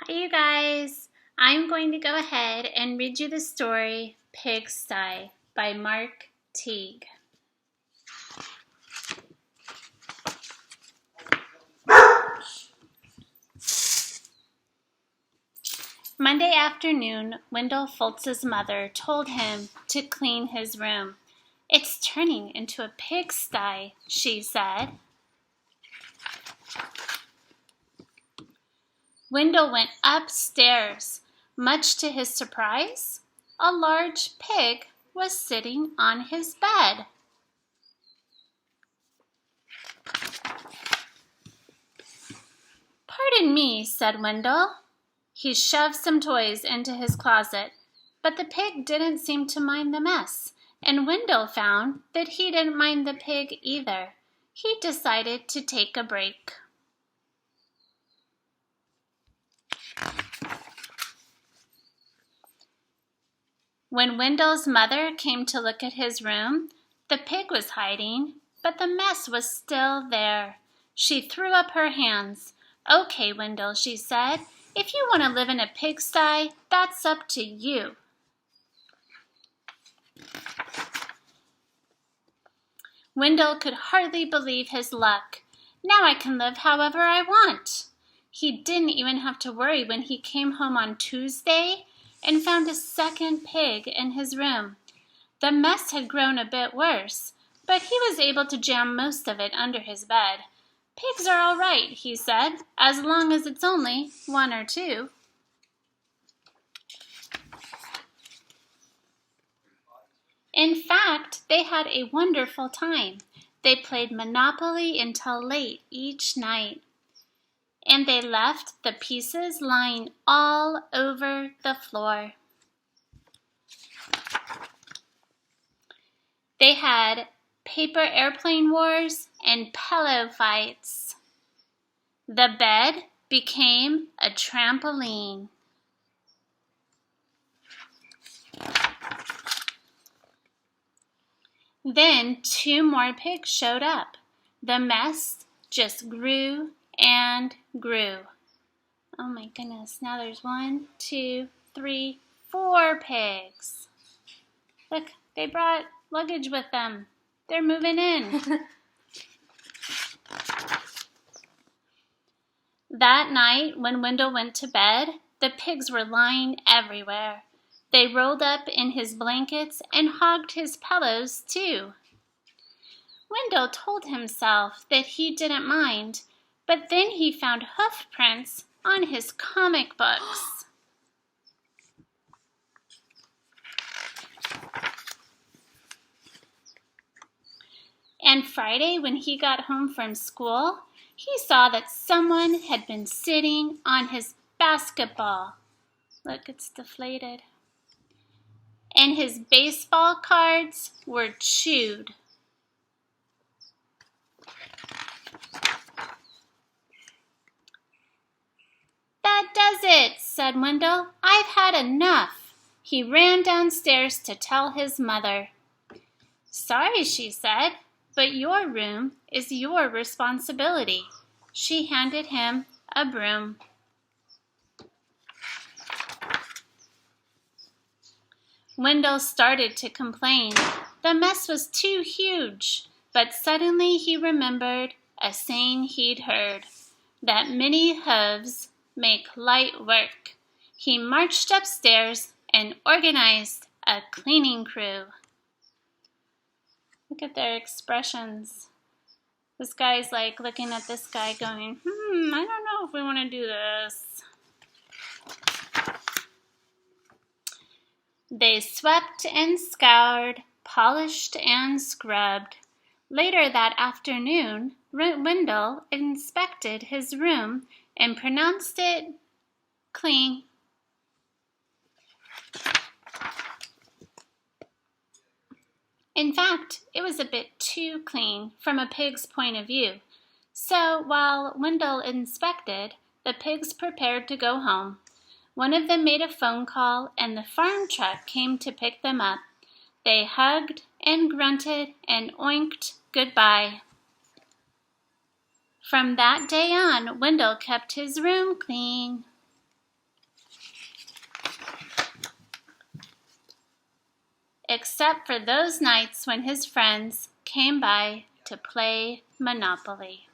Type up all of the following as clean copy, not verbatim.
Hi, you guys. I'm going to go ahead and read you the story Pigsty by Mark Teague. Monday afternoon, Wendell Foltz's mother told him to clean his room. "It's turning into a pigsty," she said. Wendell went upstairs. Much to his surprise, a large pig was sitting on his bed. "Pardon me," said Wendell. He shoved some toys into his closet, but the pig didn't seem to mind the mess, and Wendell found that he didn't mind the pig either. He decided to take a break. When Wendell's mother came to look at his room, the pig was hiding, but the mess was still there. She threw up her hands. "Okay, Wendell," she said, "if you want to live in a pigsty, that's up to you." Wendell could hardly believe his luck. Now I can live however I want. He didn't even have to worry when he came home on Tuesday and found a second pig in his room. The mess had grown a bit worse, but he was able to jam most of it under his bed. "Pigs are all right," he said, "as long as it's only one or two." In fact, they had a wonderful time. They played Monopoly until late each night, and they left the pieces lying all over the floor. They had paper airplane wars and pillow fights. The bed became a trampoline. Then 2 more pigs showed up. The mess just grew and grew. Oh my goodness, now there's 1, 2, 3, 4 pigs. Look, they brought luggage with them. They're moving in. That night, when Wendell went to bed, the pigs were lying everywhere. They rolled up in his blankets and hogged his pillows too. Wendell told himself that he didn't mind, but then he found hoof prints on his comic books. And Friday, when he got home from school, he saw that someone had been sitting on his basketball. Look, it's deflated. And his baseball cards were chewed. "That does it," said Wendell. "I've had enough." He ran downstairs to tell his mother. "Sorry," she said, "but your room is your responsibility." She handed him a broom. Wendell started to complain. The mess was too huge, but suddenly he remembered a saying he'd heard, that many hooves make light work. He marched upstairs and organized a cleaning crew. Look at their expressions. This guy's like looking at this guy going, I don't know if we want to do this. They swept and scoured, polished and scrubbed. Later that afternoon, Wendell inspected his room and pronounced it clean. In fact, it was a bit too clean from a pig's point of view. So while Wendell inspected, the pigs prepared to go home. One of them made a phone call, and the farm truck came to pick them up. They hugged and grunted and oinked goodbye. From that day on, Wendell kept his room clean. except for those nights when his friends came by to play Monopoly.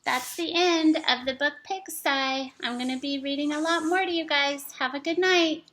That's the end of the book Pigsty. I'm going to be reading a lot more to you guys. Have a good night.